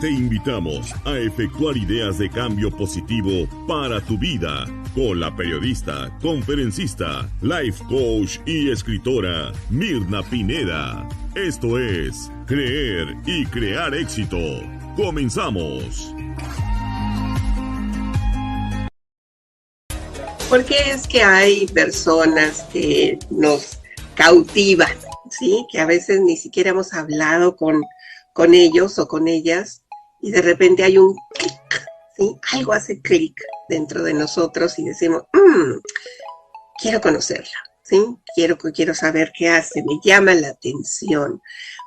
Te invitamos a efectuar ideas de cambio positivo para tu vida con la periodista, conferencista, life coach y escritora Mirna Pineda. Esto es Creer y Crear Éxito. ¡Comenzamos! ¿Por qué es que hay personas que nos cautivan, ¿sí? Que a veces ni siquiera hemos hablado con ellos o con ellas y de repente hay un clic, ¿sí? Algo hace clic dentro de nosotros y decimos, quiero conocerla, ¿sí? Quiero saber qué hace, me llama la atención,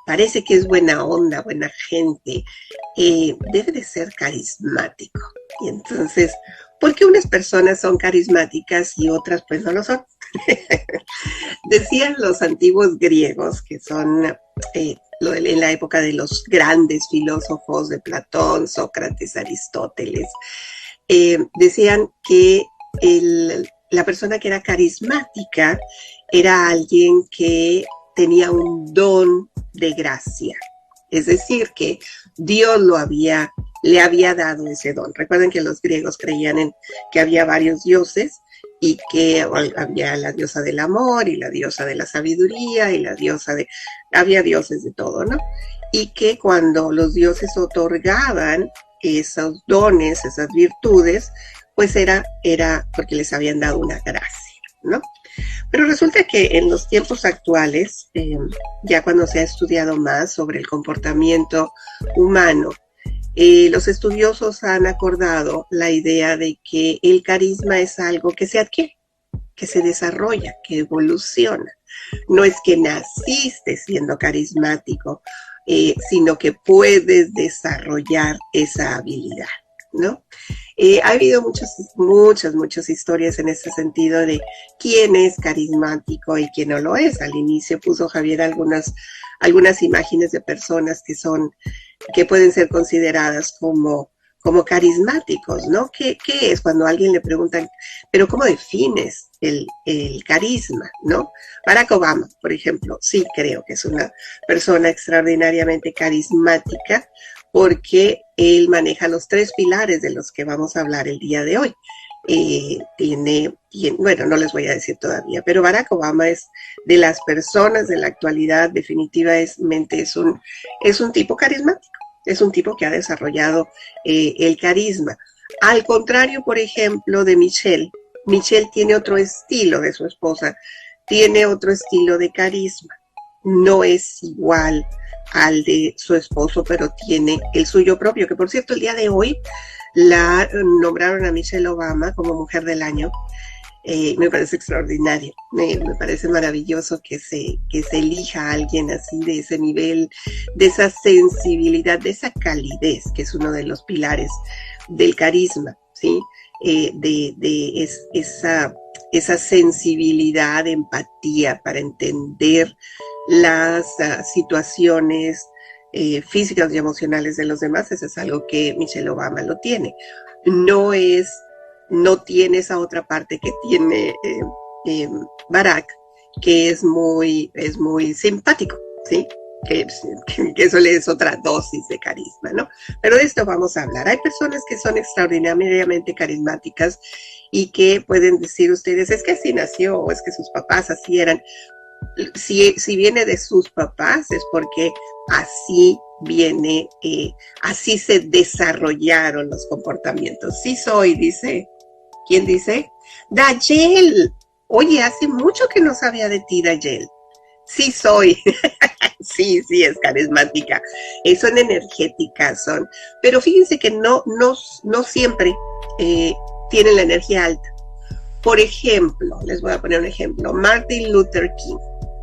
parece que es buena onda, buena gente, debe de ser carismático. Y entonces, ¿por qué unas personas son carismáticas y otras pues no lo son? Decían los antiguos griegos, que son en la época de los grandes filósofos de Platón, Sócrates, Aristóteles, decían que la persona que era carismática era alguien que tenía un don de gracia. Es decir, que Dios le había dado ese don. Recuerden que los griegos creían en que había varios dioses y que había la diosa del amor y la diosa de la sabiduría y había dioses de todo, ¿no? Y que cuando los dioses otorgaban esos dones, esas virtudes, pues era porque les habían dado una gracia, ¿no? Pero resulta que en los tiempos actuales, ya cuando se ha estudiado más sobre el comportamiento humano, los estudiosos han acordado la idea de que el carisma es algo que se adquiere, que se desarrolla, que evoluciona. No es que naciste siendo carismático, sino que puedes desarrollar esa habilidad, ¿no? Ha habido muchas historias en este sentido de quién es carismático y quién no lo es. Al inicio puso Javier algunas imágenes de personas que pueden ser consideradas como carismáticos, ¿no? ¿Qué es cuando a alguien le preguntan, pero cómo defines el carisma, ¿no? Barack Obama, por ejemplo, sí creo que es una persona extraordinariamente carismática porque él maneja los 3 pilares de los que vamos a hablar el día de hoy. Bueno, no les voy a decir todavía, pero Barack Obama es de las personas de la actualidad, definitivamente es un tipo carismático, es un tipo que ha desarrollado el carisma. Al contrario, por ejemplo, de Michelle tiene otro estilo de su esposa, tiene otro estilo de carisma, no es igual al de su esposo, pero tiene el suyo propio, que por cierto el día de hoy la nombraron a Michelle Obama como Mujer del Año. Me parece extraordinario, me parece maravilloso que se elija a alguien así de ese nivel, de esa sensibilidad, de esa calidez, que es uno de los pilares del carisma, ¿sí? Esa sensibilidad, empatía para entender las situaciones físicas y emocionales de los demás. Eso es algo que Michelle Obama lo tiene. No tiene esa otra parte que tiene Barack, que es muy simpático, ¿sí? Que eso le es otra dosis de carisma, ¿no? Pero de esto vamos a hablar. Hay personas que son extraordinariamente carismáticas y que pueden decir ustedes, es que así nació, o es que sus papás así eran. Si viene de sus papás es porque así viene, así se desarrollaron los comportamientos. Sí soy, dice. ¿Quién dice? Dayel. Oye, hace mucho que no sabía de ti, Dayel. Sí soy. Sí, es carismática. Son energéticas, pero fíjense que no siempre tienen la energía alta. Por ejemplo, les voy a poner un ejemplo. Martin Luther King,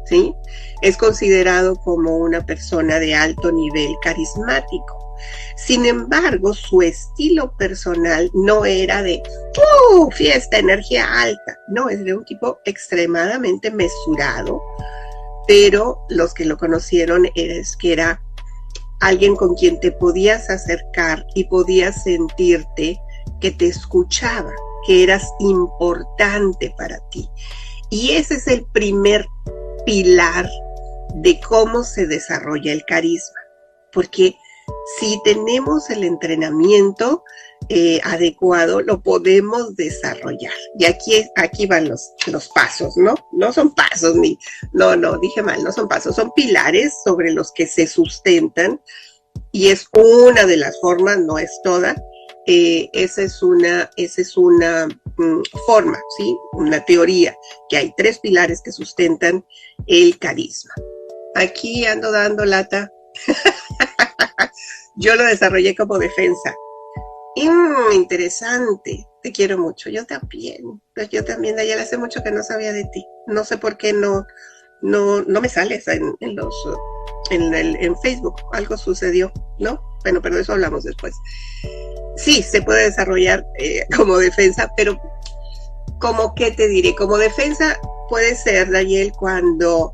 ¿sí? Es considerado como una persona de alto nivel carismático. Sin embargo, su estilo personal no era de fiesta, energía alta. No, es de un tipo extremadamente mesurado, pero los que lo conocieron es que era alguien con quien te podías acercar y podías sentirte que te escuchaba, que eras importante para ti. Y ese es el primer pilar de cómo se desarrolla el carisma, porque Si tenemos el entrenamiento adecuado, lo podemos desarrollar. Y aquí van los pasos, ¿no? No son pasos dije mal, no son pasos, son pilares sobre los que se sustentan, y es una de las formas, no es toda. Esa es una forma, ¿sí? Una teoría, que hay 3 pilares que sustentan el carisma. Aquí ando dando lata. Yo lo desarrollé como defensa. Interesante. Te quiero mucho. Yo también, Dayel, hace mucho que no sabía de ti. No sé por qué no me sales en Facebook. Algo sucedió, ¿no? Bueno, pero de eso hablamos después. Sí, se puede desarrollar como defensa, pero como que te diré, como defensa puede ser, Dayel, cuando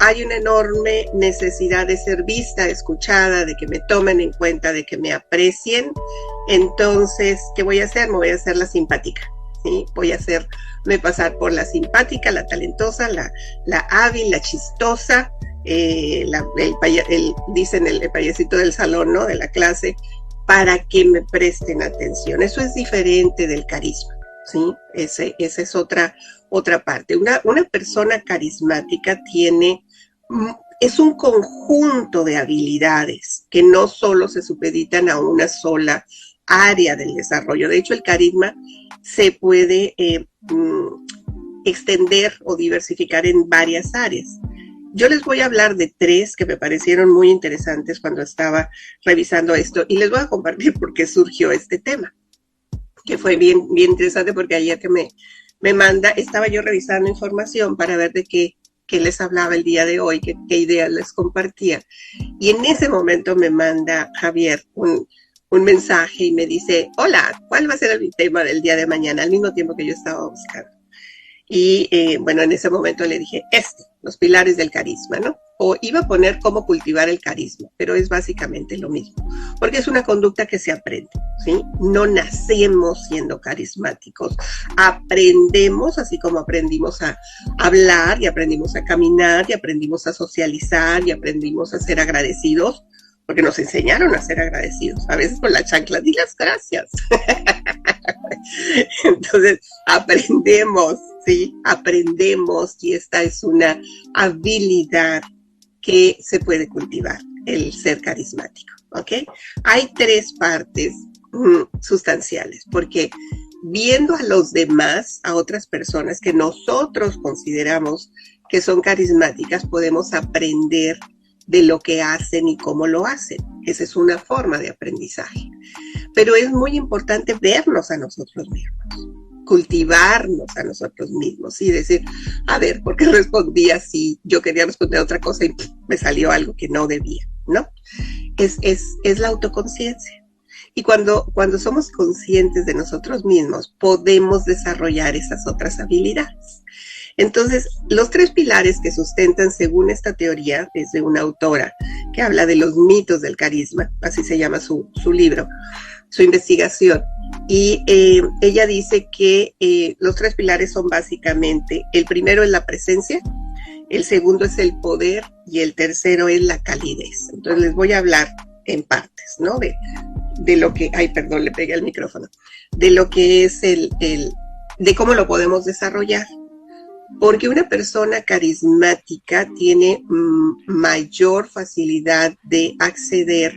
hay una enorme necesidad de ser vista, escuchada, de que me tomen en cuenta, de que me aprecien. Entonces, ¿qué voy a hacer? Me voy a hacer la simpática, ¿sí? Voy a hacerme pasar por la simpática, la talentosa, la hábil, la chistosa, dicen el payasito del salón, ¿no? De la clase, para que me presten atención. Eso es diferente del carisma, ¿sí? Esa es otra parte. Una persona carismática es un conjunto de habilidades que no solo se supeditan a una sola área del desarrollo. De hecho, el carisma se puede extender o diversificar en varias áreas. Yo les voy a hablar de 3 que me parecieron muy interesantes cuando estaba revisando esto, y les voy a compartir por qué surgió este tema, que fue bien interesante, porque ayer que me manda, estaba yo revisando información para ver de qué les hablaba el día de hoy, qué ideas les compartía, y en ese momento me manda Javier un mensaje y me dice: hola, ¿cuál va a ser el tema del día de mañana? Al mismo tiempo que yo estaba buscando. Y bueno, en ese momento le dije, los pilares del carisma, ¿no? O iba a poner cómo cultivar el carisma, pero es básicamente lo mismo, porque es una conducta que se aprende, ¿sí? No nacemos siendo carismáticos, aprendemos, así como aprendimos a hablar, y aprendimos a caminar, y aprendimos a socializar, y aprendimos a ser agradecidos, porque nos enseñaron a ser agradecidos, a veces con la chancla, di las gracias. Entonces, aprendemos, ¿sí? Aprendemos, y esta es una habilidad que se puede cultivar, el ser carismático, ¿ok? Hay 3 partes sustanciales, porque viendo a los demás, a otras personas que nosotros consideramos que son carismáticas, podemos aprender de lo que hacen y cómo lo hacen. Esa es una forma de aprendizaje. Pero es muy importante vernos a nosotros mismos, cultivarnos a nosotros mismos y decir, a ver, ¿por qué respondí así? Yo quería responder otra cosa y me salió algo que no debía, ¿no? Es la autoconciencia. Y cuando somos conscientes de nosotros mismos, podemos desarrollar esas otras habilidades. Entonces, los 3 pilares que sustentan, según esta teoría, es de una autora que habla de los mitos del carisma, así se llama su libro, su investigación. Y ella dice que los 3 pilares son básicamente, el primero es la presencia, el segundo es el poder y el tercero es la calidez. Entonces les voy a hablar en partes, ¿no? De lo que, le pegué al micrófono, de lo que es de cómo lo podemos desarrollar. Porque una persona carismática tiene mayor facilidad de acceder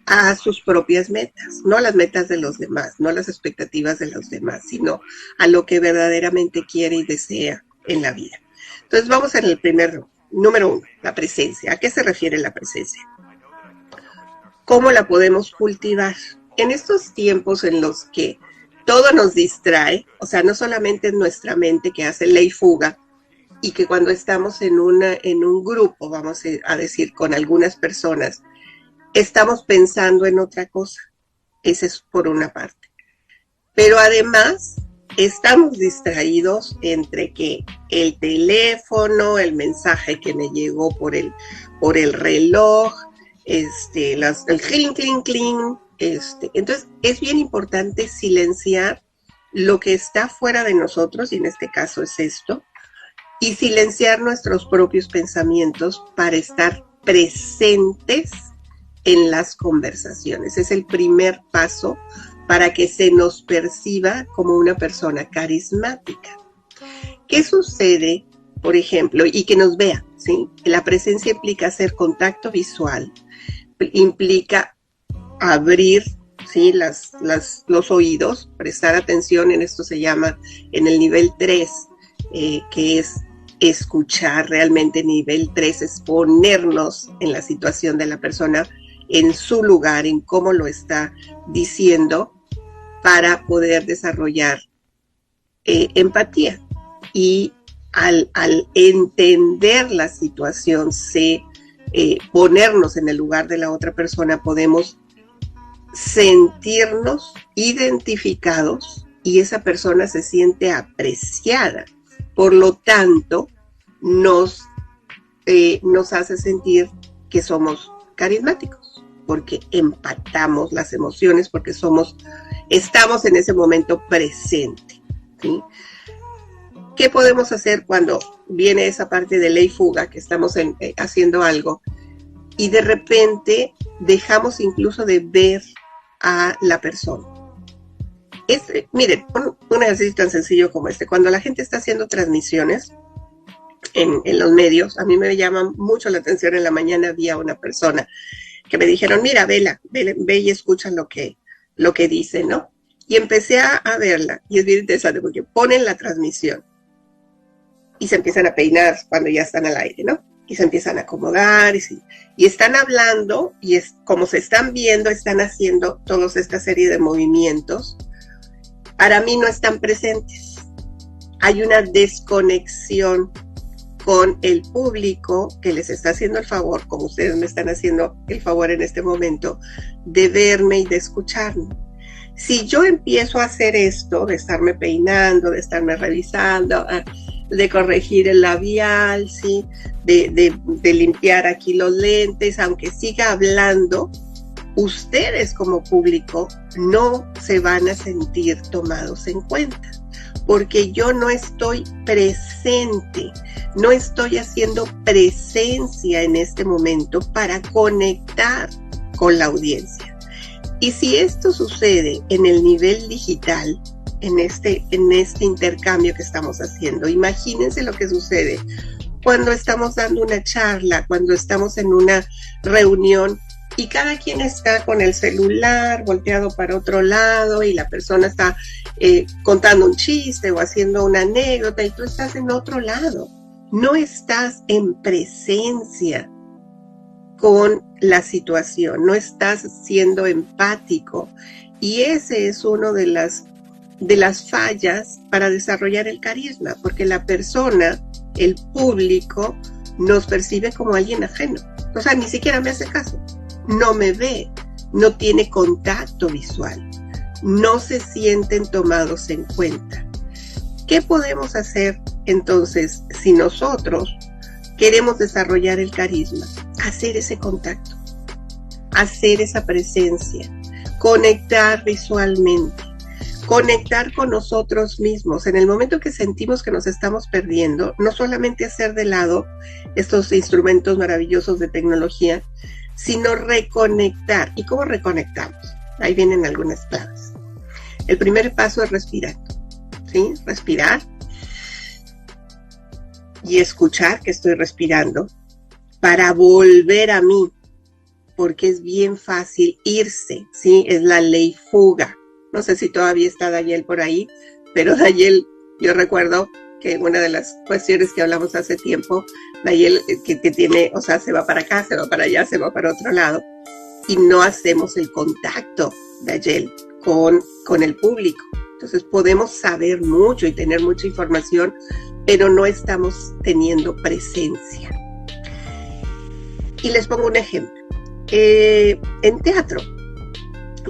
a sus propias metas, no a las metas de los demás, no a las expectativas de los demás, sino a lo que verdaderamente quiere y desea en la vida. Entonces vamos en el número 1, la presencia. ¿A qué se refiere la presencia? ¿Cómo la podemos cultivar? En estos tiempos en los que todo nos distrae, o sea, no solamente es nuestra mente que hace ley fuga, y que cuando estamos en un grupo, vamos a decir, con algunas personas, estamos pensando en otra cosa. Esa es por una parte. Pero además, estamos distraídos entre que el teléfono, el mensaje que me llegó por el reloj, el clink, clink, clink. Entonces, es bien importante silenciar lo que está fuera de nosotros, y en este caso es esto, y silenciar nuestros propios pensamientos para estar presentes en las conversaciones. Es el primer paso para que se nos perciba como una persona carismática. ¿Qué sucede, por ejemplo, y que nos vea? ¿Sí? La presencia implica hacer contacto visual, implica abrir, ¿sí? los oídos, prestar atención, en esto se llama en el nivel 3, que es escuchar realmente. Nivel 3 es ponernos en la situación de la persona, en su lugar, en cómo lo está diciendo, para poder desarrollar empatía. Y al entender la situación, ponernos en el lugar de la otra persona, podemos sentirnos identificados y esa persona se siente apreciada. Por lo tanto, nos hace sentir que somos carismáticos, porque empatamos las emociones, porque estamos en ese momento presente, ¿sí? ¿Qué podemos hacer cuando viene esa parte de ley fuga, que estamos haciendo algo y de repente dejamos incluso de ver a la persona? Miren, un ejercicio tan sencillo como este. Cuando la gente está haciendo transmisiones en los medios, a mí me llama mucho la atención. En la mañana había una persona que me dijeron, mira, ve y escucha lo que dice, ¿no? Y empecé a verla, y es bien interesante porque ponen la transmisión y se empiezan a peinar cuando ya están al aire, ¿no? Y se empiezan a acomodar, y están hablando, y como se están viendo, están haciendo toda esta serie de movimientos. Para mí no están presentes. Hay una desconexión con el público que les está haciendo el favor, como ustedes me están haciendo el favor en este momento, de verme y de escucharme. Si yo empiezo a hacer esto, de estarme peinando, de estarme revisando, de corregir el labial, ¿sí? de limpiar aquí los lentes, aunque siga hablando, ustedes como público no se van a sentir tomados en cuenta, porque yo no estoy presente, no estoy haciendo presencia en este momento para conectar con la audiencia. Y si esto sucede en el nivel digital, en este intercambio que estamos haciendo, imagínense lo que sucede cuando estamos dando una charla, cuando estamos en una reunión y cada quien está con el celular volteado para otro lado y la persona está contando un chiste o haciendo una anécdota y tú estás en otro lado. No estás en presencia con la situación, no estás siendo empático, y ese es uno de las fallas para desarrollar el carisma, porque la persona, el público, nos percibe como alguien ajeno. O sea, ni siquiera me hace caso, no me ve, no tiene contacto visual, no se sienten tomados en cuenta. ¿Qué podemos hacer entonces si nosotros queremos desarrollar el carisma? Hacer ese contacto, hacer esa presencia, conectar visualmente, conectar con nosotros mismos. En el momento que sentimos que nos estamos perdiendo, no solamente hacer de lado estos instrumentos maravillosos de tecnología, sino reconectar. ¿Y cómo reconectamos? Ahí vienen algunas claves. El primer paso es respirar, ¿sí? Respirar y escuchar que estoy respirando para volver a mí, porque es bien fácil irse, ¿sí? Es la ley fuga. No sé si todavía está Dayel por ahí, pero Dayel, yo recuerdo que una de las cuestiones que hablamos hace tiempo, Dayel que tiene, o sea, se va para acá, se va para allá, se va para otro lado, y no hacemos el contacto, Dayel, con el público. Entonces podemos saber mucho y tener mucha información, pero no estamos teniendo presencia. Y les pongo un ejemplo. En teatro,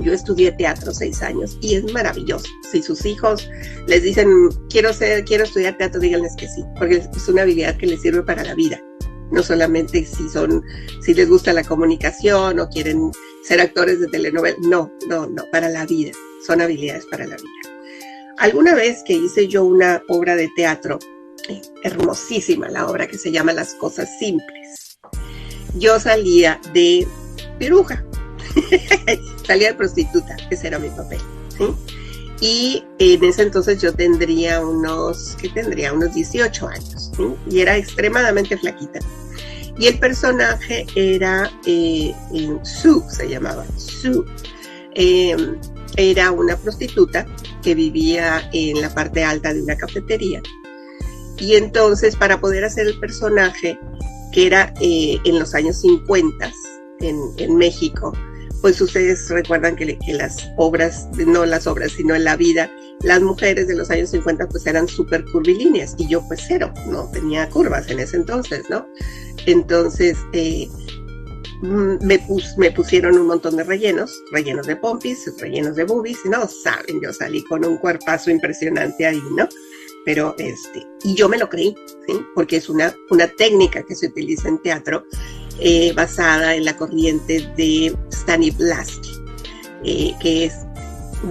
yo estudié teatro 6 años y es maravilloso. Si sus hijos les dicen quiero estudiar teatro, díganles que sí, porque es una habilidad que les sirve para la vida. No solamente si les gusta la comunicación o quieren ser actores de telenovela, no, para la vida. Son habilidades para la vida. Alguna vez que hice yo una obra de teatro, hermosísima la obra, que se llama Las Cosas Simples. Yo salía de piruja. Salía de prostituta, ese era mi papel, ¿sí? Y en ese entonces yo tendría unos 18 años, ¿sí? Y era extremadamente flaquita. Y el personaje era Sue, se llamaba Sue. Era una prostituta que vivía en la parte alta de una cafetería. Y entonces, para poder hacer el personaje, que era en los años 50 en México, pues ustedes recuerdan que las obras, no las obras, sino en la vida, las mujeres de los años 50 pues eran súper curvilíneas, y yo pues cero, no tenía curvas en ese entonces, ¿no? Entonces me pusieron un montón de rellenos de pompis, rellenos de boobies, y no saben, yo salí con un cuerpazo impresionante ahí, ¿no? Pero y yo me lo creí, ¿sí? Porque es una técnica que se utiliza en teatro, basada en la corriente de Stanislavski, que es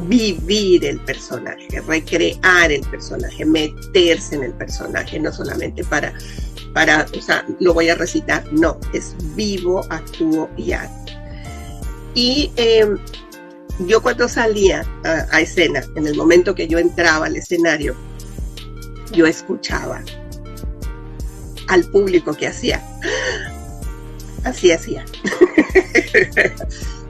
vivir el personaje, recrear el personaje, meterse en el personaje, no solamente para, o sea, lo voy a recitar, no, es vivo, actúo y hago. Y yo cuando salía a escena, en el momento que yo entraba al escenario, yo escuchaba al público que hacía. Así hacía.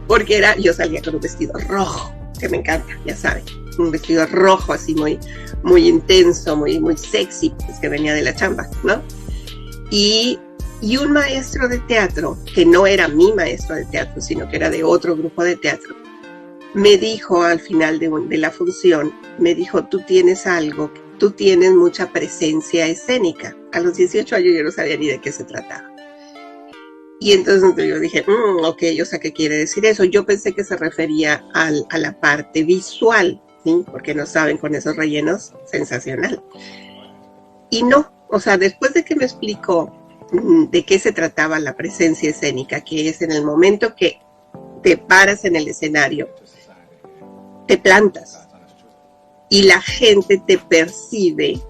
Porque yo salía con un vestido rojo, que me encanta, ya saben. Un vestido rojo así muy, muy intenso, muy, muy sexy, es que venía de la chamba, ¿no? Y un maestro de teatro, que no era mi maestro de teatro, sino que era de otro grupo de teatro, me dijo al final de la función, me dijo, tú tienes algo, tú tienes mucha presencia escénica. A los 18 años yo no sabía ni de qué se trataba. Y entonces yo dije, ok, o sea, ¿qué quiere decir eso? Yo pensé que se refería a la parte visual, ¿sí? Porque no saben, con esos rellenos, sensacional. Y no, o sea, después de que me explicó de qué se trataba la presencia escénica, que es en el momento que te paras en el escenario, te plantas y la gente te percibe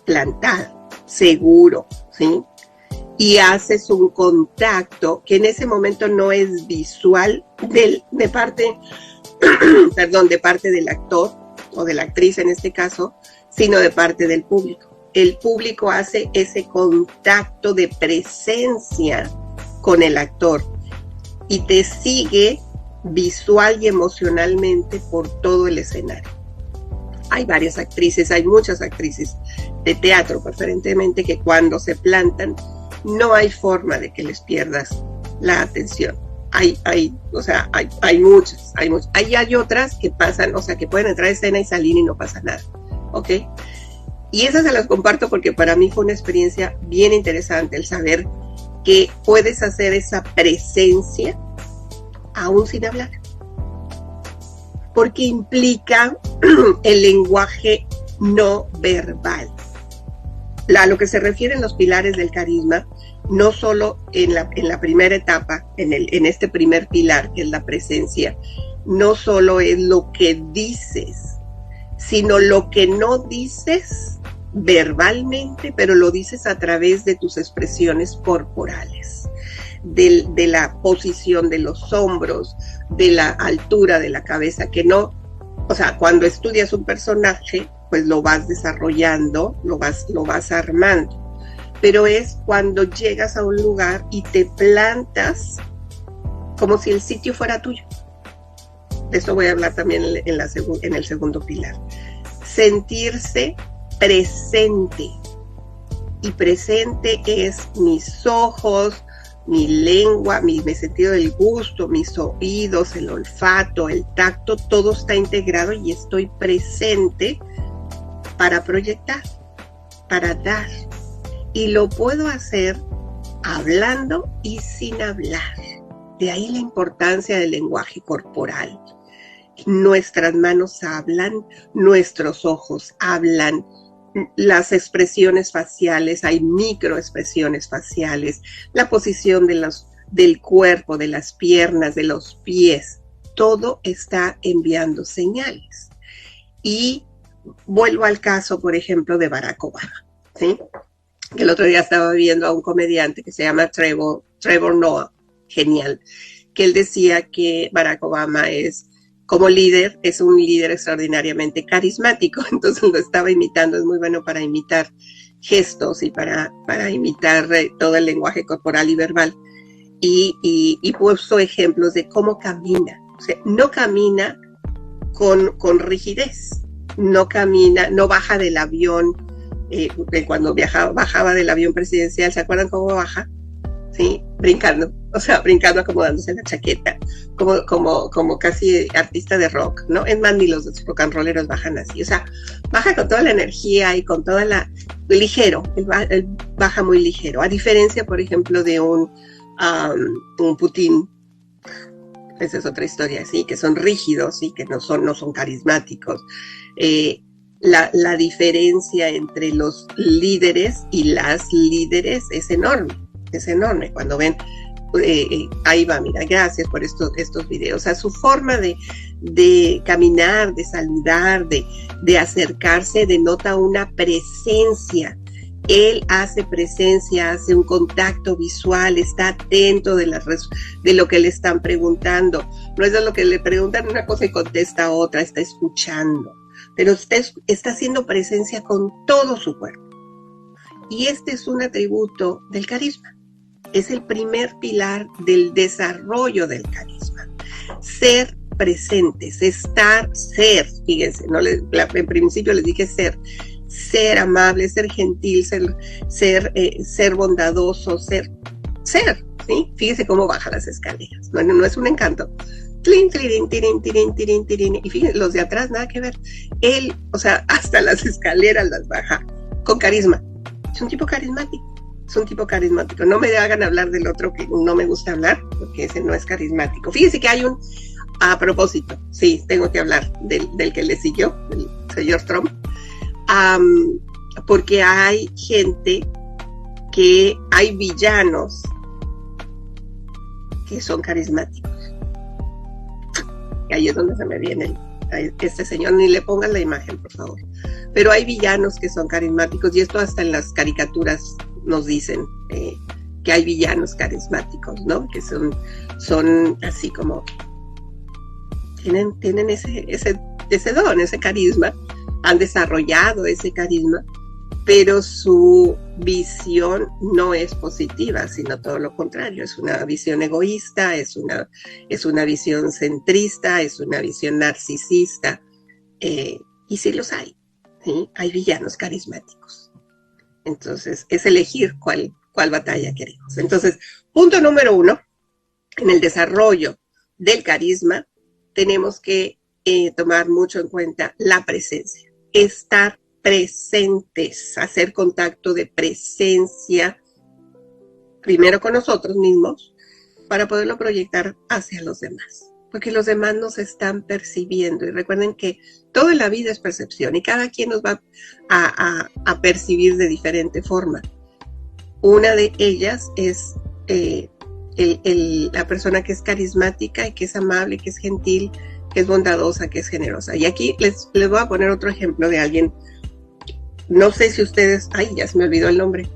plantada, seguro, ¿sí? Y haces un contacto que en ese momento no es visual de parte del actor o de la actriz en este caso, sino de parte del público. El público hace ese contacto de presencia con el actor y te sigue visual y emocionalmente por todo el escenario. Hay varias actrices, hay muchas actrices de teatro preferentemente que cuando se plantan no hay forma de que les pierdas la atención. Hay muchas. Hay otras que pasan, o sea, que pueden entrar a escena y salir y no pasa nada, ¿ok? Y esas se las comparto porque para mí fue una experiencia bien interesante el saber que puedes hacer esa presencia aún sin hablar. Porque implica el lenguaje no verbal. A lo que se refieren los pilares del carisma, no solo en la primera etapa, en este primer pilar, que es la presencia, no solo es lo que dices, sino lo que no dices verbalmente, pero lo dices a través de tus expresiones corporales, de la posición de los hombros, de la altura de la cabeza, que no, o sea, cuando estudias un personaje, pues lo vas desarrollando, lo vas armando. Pero es cuando llegas a un lugar y te plantas como si el sitio fuera tuyo. De eso voy a hablar también en el segundo pilar. Sentirse presente. Y presente es mis ojos, mi lengua, mi sentido del gusto, mis oídos, el olfato, el tacto, todo está integrado y estoy presente para proyectar, para dar. Y lo puedo hacer hablando y sin hablar. De ahí la importancia del lenguaje corporal. Nuestras manos hablan, nuestros ojos hablan, las expresiones faciales, hay microexpresiones faciales, la posición del cuerpo, de las piernas, de los pies, todo está enviando señales. Y vuelvo al caso, por ejemplo, de Barack Obama, ¿sí? Que el otro día estaba viendo a un comediante que se llama Trevor Noah, genial, que él decía que Barack Obama como líder, es un líder extraordinariamente carismático. Entonces lo estaba imitando, es muy bueno para imitar gestos y para imitar todo el lenguaje corporal y verbal. Y puso ejemplos de cómo camina. O sea, no camina con rigidez, no camina, no baja del avión. Cuando bajaba del avión presidencial, ¿se acuerdan cómo baja? Sí, brincando, acomodándose la chaqueta, como casi artista de rock, ¿no? Es más, ni los rock and rolleros bajan así, o sea, baja con toda la energía y con toda ligero, él baja muy ligero, a diferencia, por ejemplo, de un Putin. Esa es otra historia, sí, que son rígidos, sí, que no son carismáticos. La diferencia entre los líderes y las líderes es enorme. Cuando ven, ahí va, mira, gracias por estos videos. O sea, su forma de caminar, de saludar, de acercarse, denota una presencia. Él hace presencia, hace un contacto visual, está atento de lo que le están preguntando. No es de lo que le preguntan una cosa y contesta otra, está escuchando. Pero está haciendo presencia con todo su cuerpo. Y este es un atributo del carisma. Es el primer pilar del desarrollo del carisma. Ser presentes, ser, fíjense, en principio les dije ser amable, ser gentil, ser bondadoso, ser, ¿sí? Fíjense cómo baja las escaleras, no es un encanto. Tlin, tirin, tirin, tirin, tirin, tirin. Y fíjense, los de atrás nada que ver. Él, o sea, hasta las escaleras las baja con carisma. Es un tipo carismático. No me hagan hablar del otro que no me gusta hablar, porque ese no es carismático. Fíjense que hay a propósito, sí, tengo que hablar del que le siguió, el señor Trump, porque hay villanos que son carismáticos. Y ahí es donde se me viene este señor, ni le pongan la imagen, por favor. Pero hay villanos que son carismáticos, y esto hasta en las caricaturas nos dicen que hay villanos carismáticos, ¿no? Que son así como tienen ese don, ese carisma, han desarrollado ese carisma, pero su visión no es positiva, sino todo lo contrario, es una visión egoísta, es una visión centrista, es una visión narcisista, y sí los hay, ¿sí? Hay villanos carismáticos. Entonces, es elegir cuál batalla queremos. Entonces, punto número 1, en el desarrollo del carisma, tenemos que tomar mucho en cuenta la presencia. Estar presentes, hacer contacto de presencia, primero con nosotros mismos, para poderlo proyectar hacia los demás. Porque los demás nos están percibiendo. Y recuerden que toda la vida es percepción y cada quien nos va a percibir de diferente forma. Una de ellas es la persona que es carismática y que es amable, que es gentil, que es bondadosa, que es generosa. Y aquí les voy a poner otro ejemplo de alguien. No sé si ustedes... Ay, ya se me olvidó el nombre.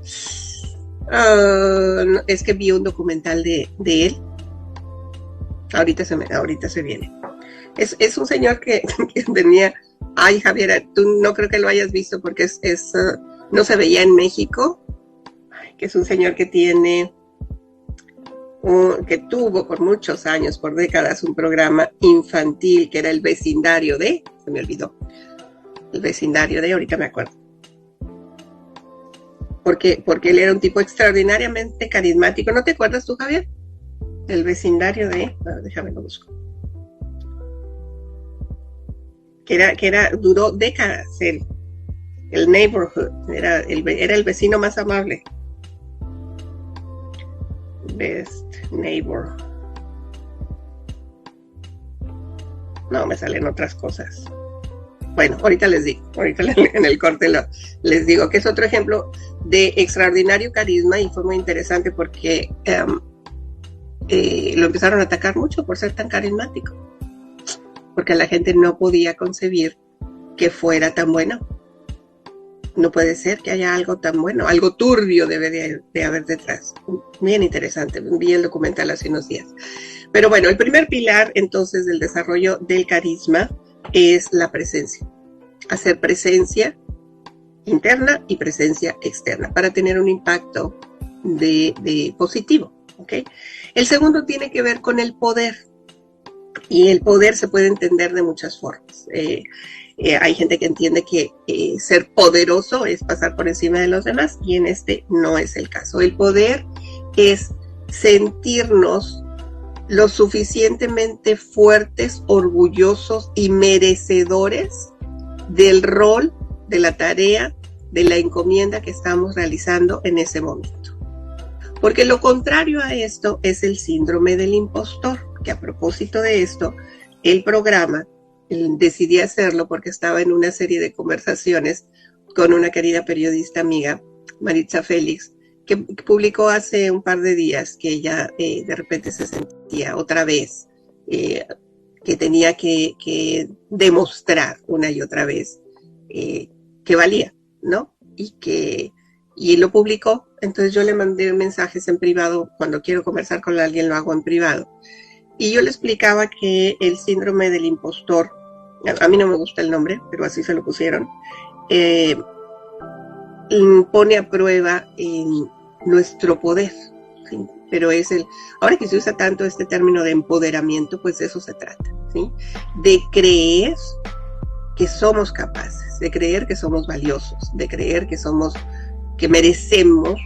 Es que vi un documental de él. Ahorita se viene. Es un señor que tenía... Ay, Javier, tú no creo que lo hayas visto porque no se veía en México. Que es un señor que tuvo por muchos años, por décadas, un programa infantil que era El Vecindario de... Se me olvidó. El Vecindario de... Ahorita me acuerdo. Porque él era un tipo extraordinariamente carismático. ¿No te acuerdas tú, Javier? El Vecindario de... déjame lo busco. Duró décadas el neighborhood. Era el vecino más amable. Best Neighbor. No, me salen otras cosas. Bueno, ahorita les digo, en el corte les digo que es otro ejemplo de extraordinario carisma y fue muy interesante porque lo empezaron a atacar mucho por ser tan carismático, porque la gente no podía concebir que fuera tan bueno. No puede ser que haya algo tan bueno, algo turbio debería de haber detrás. Bien interesante, vi el documental hace unos días. Pero bueno, el primer pilar entonces del desarrollo del carisma es la presencia. Hacer presencia interna y presencia externa para tener un impacto de positivo. ¿Okay? El segundo tiene que ver con el poder. Y el poder se puede entender de muchas formas. Hay gente que entiende que ser poderoso es pasar por encima de los demás y en este no es el caso. El poder es sentirnos lo suficientemente fuertes, orgullosos y merecedores del rol, de la tarea, de la encomienda que estamos realizando en ese momento. Porque lo contrario a esto es el síndrome del impostor, que a propósito de esto, el programa decidí hacerlo porque estaba en una serie de conversaciones con una querida periodista amiga, Maritza Félix, que publicó hace un par de días que ella de repente se sentía otra vez que tenía que demostrar una y otra vez que valía, ¿no? Y lo publicó. Entonces yo le mandé mensajes en privado. Cuando quiero conversar con alguien lo hago en privado. Y yo le explicaba que el síndrome del impostor, a mí no me gusta el nombre, pero así se lo pusieron, pone a prueba nuestro poder, ¿sí? Pero ahora que se usa tanto este término de empoderamiento, pues de eso se trata, ¿sí? De creer que somos capaces, de creer que somos valiosos, de creer que merecemos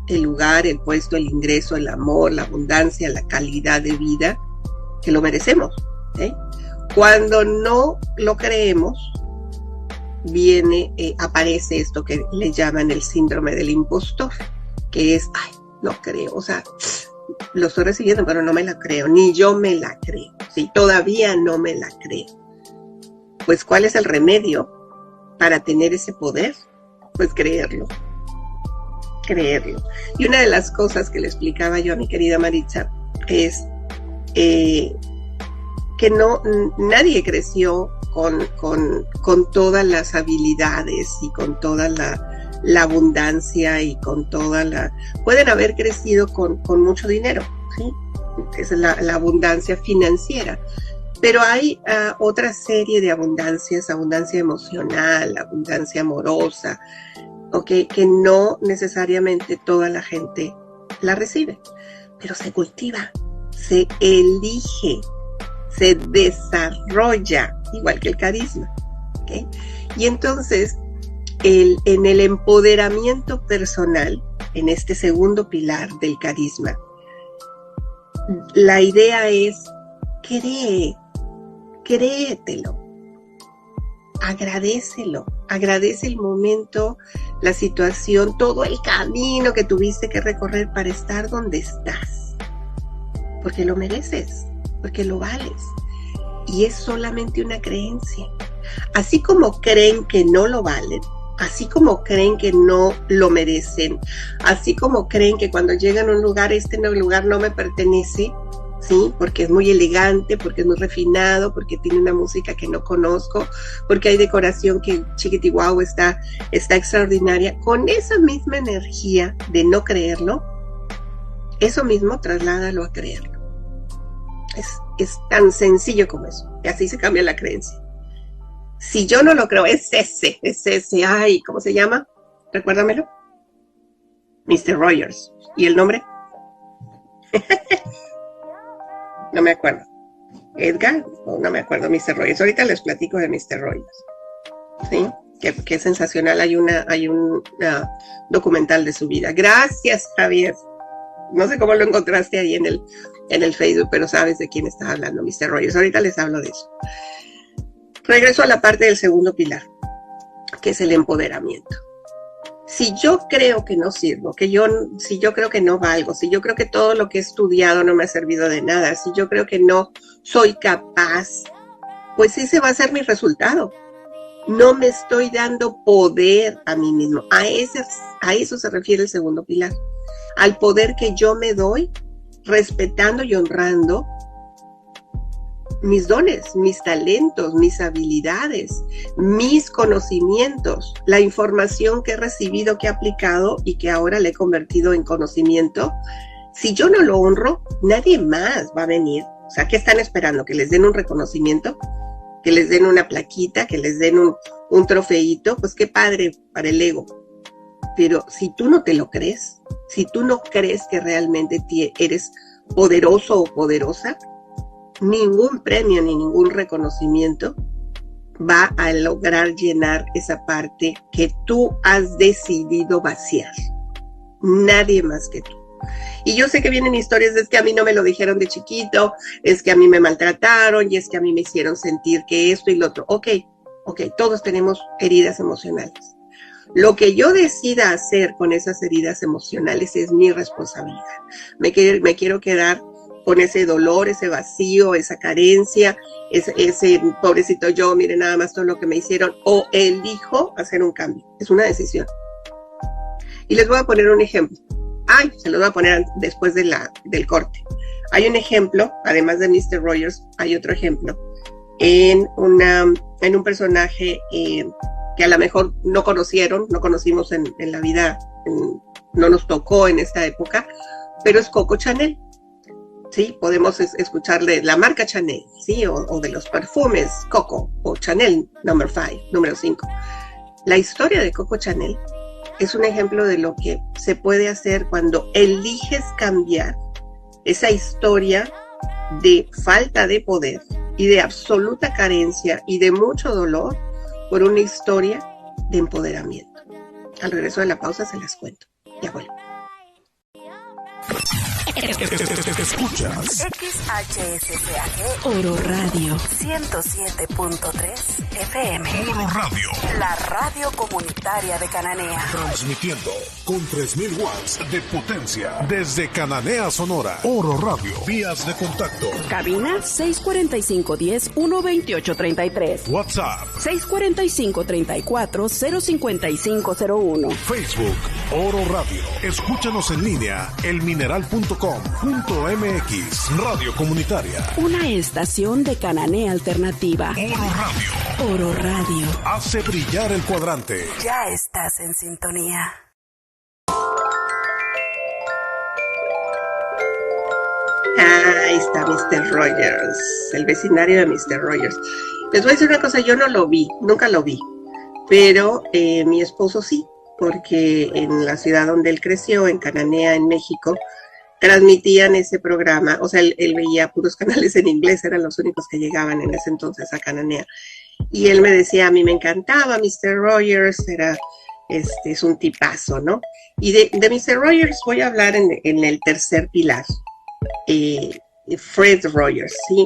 el lugar, el puesto, el ingreso, el amor, la abundancia, la calidad de vida, que lo merecemos, ¿sí? Cuando no lo creemos, aparece esto que le llaman el síndrome del impostor, que es, no creo, o sea, lo estoy recibiendo, pero no me la creo, ni yo me la creo, ¿sí? Todavía no me la creo. Pues, ¿cuál es el remedio para tener ese poder? Pues creerlo. Y una de las cosas que le explicaba yo a mi querida Maritza es que nadie creció con todas las habilidades y con toda la abundancia y con pueden haber crecido con mucho dinero, ¿sí? Esa es la abundancia financiera. Pero hay otra serie de abundancias, abundancia emocional, abundancia amorosa, ¿okay? Que no necesariamente toda la gente la recibe, pero se cultiva, se elige, se desarrolla, igual que el carisma, ¿okay? Y entonces, en el empoderamiento personal, en este segundo pilar del carisma, la idea es créetelo, agradece el momento, la situación, todo el camino que tuviste que recorrer para estar donde estás, porque lo mereces, porque lo vales, y es solamente una creencia. Así como creen que no lo valen, así como creen que no lo merecen, así como creen que cuando llegan a un lugar, lugar no me pertenece, ¿sí? Porque es muy elegante, porque es muy refinado, porque tiene una música que no conozco, porque hay decoración que chiquitiguau está extraordinaria. Con esa misma energía de no creerlo, eso mismo trasládalo a creerlo. Es tan sencillo como eso, y así se cambia la creencia. Si yo no lo creo, es ese, ¿cómo se llama? Recuérdamelo. Mr. Rogers. ¿Y el nombre? No me acuerdo. Edgar, no me acuerdo, Mr. Rogers. Ahorita les platico de Mr. Rogers. ¿Sí? Que es sensacional. Hay un documental de su vida. Gracias, Javier. No sé cómo lo encontraste ahí en el Facebook, pero sabes de quién estás hablando, Mr. Rogers. Ahorita les hablo de eso. Regreso a la parte del segundo pilar, que es el empoderamiento. Si yo creo que no sirvo, si yo creo que no valgo, si yo creo que todo lo que he estudiado no me ha servido de nada, si yo creo que no soy capaz, pues ese va a ser mi resultado. No me estoy dando poder a mí mismo. A eso se refiere el segundo pilar. Al poder que yo me doy, respetando y honrando mis dones, mis talentos, mis habilidades, mis conocimientos, la información que he recibido, que he aplicado y que ahora le he convertido en conocimiento. Si yo no lo honro, nadie más va a venir. O sea, ¿qué están esperando? ¿Que les den un reconocimiento? ¿Que les den una plaquita? ¿Que les den un trofeito? Pues qué padre para el ego. Pero si tú no te lo crees, si tú no crees que realmente eres poderoso o poderosa, ningún premio ni ningún reconocimiento va a lograr llenar esa parte que tú has decidido vaciar. Nadie más que tú. Y yo sé que vienen historias, es que a mí no me lo dijeron de chiquito, es que a mí me maltrataron y es que a mí me hicieron sentir que esto y lo otro. Ok, todos tenemos heridas emocionales. Lo que yo decida hacer con esas heridas emocionales es mi responsabilidad. Me quiero quedar con ese dolor, ese vacío, esa carencia, ese pobrecito yo, mire nada más todo lo que me hicieron, o elijo hacer un cambio. Es una decisión. Y les voy a poner un ejemplo. Se los voy a poner después del corte. Hay un ejemplo, además de Mr. Rogers, hay otro ejemplo, en un personaje que a lo mejor no conocimos en la vida, no nos tocó en esta época, pero es Coco Chanel. Sí, podemos escucharle la marca Chanel, sí, o de los perfumes Coco o Chanel número 5. La historia de Coco Chanel es un ejemplo de lo que se puede hacer cuando eliges cambiar esa historia de falta de poder y de absoluta carencia y de mucho dolor por una historia de empoderamiento. Al regreso de la pausa se las cuento. Ya vuelvo. Escuchas XHSCAG Oro Radio 107.3 FM. Oro Radio, la radio comunitaria de Cananea. Transmitiendo con 3000 watts de potencia desde Cananea, Sonora. Oro Radio, vías de contacto. Cabina 645-10-128-33. WhatsApp 645-34-05501. Facebook, Oro Radio. Escúchanos en línea, elmineral.com.mx. Radio Comunitaria. Una estación de Cananea Alternativa. Oro Radio. Oro Radio. Hace brillar el cuadrante. Ya estás en sintonía. Ahí está Mr. Rogers, el vecindario de Mr. Rogers. Les voy a decir una cosa, yo no lo vi, nunca lo vi, pero mi esposo sí, porque en la ciudad donde él creció, en Cananea, en México, transmitían ese programa. O sea, él veía puros canales en inglés, eran los únicos que llegaban en ese entonces a Cananea. Y él me decía, a mí me encantaba Mr. Rogers, es un tipazo, ¿no? Y de Mr. Rogers voy a hablar en el tercer pilar, Fred Rogers, ¿sí?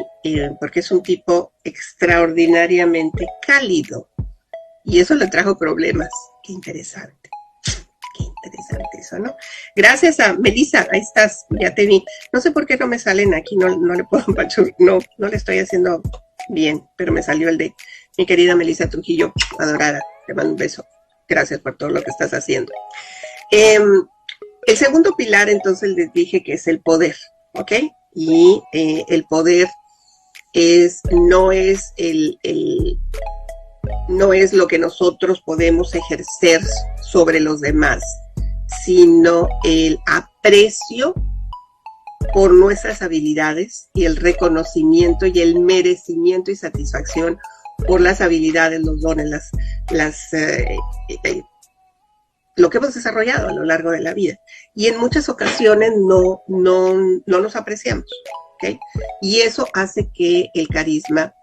Porque es un tipo extraordinariamente cálido. Y eso le trajo problemas. Qué interesante eso, ¿no? Gracias a Melissa, ahí estás, ya te vi. No sé por qué no me salen aquí, no le puedo empachur, no le estoy haciendo bien, pero me salió el de mi querida Melissa Trujillo, adorada, te mando un beso. Gracias por todo lo que estás haciendo. El segundo pilar, entonces, les dije que es el poder, ¿ok? Y el poder no es lo que nosotros podemos ejercer sobre los demás, sino el aprecio por nuestras habilidades y el reconocimiento y el merecimiento y satisfacción por las habilidades, los dones, lo que hemos desarrollado a lo largo de la vida. Y en muchas ocasiones no nos apreciamos, ¿ok? Y eso hace que el carisma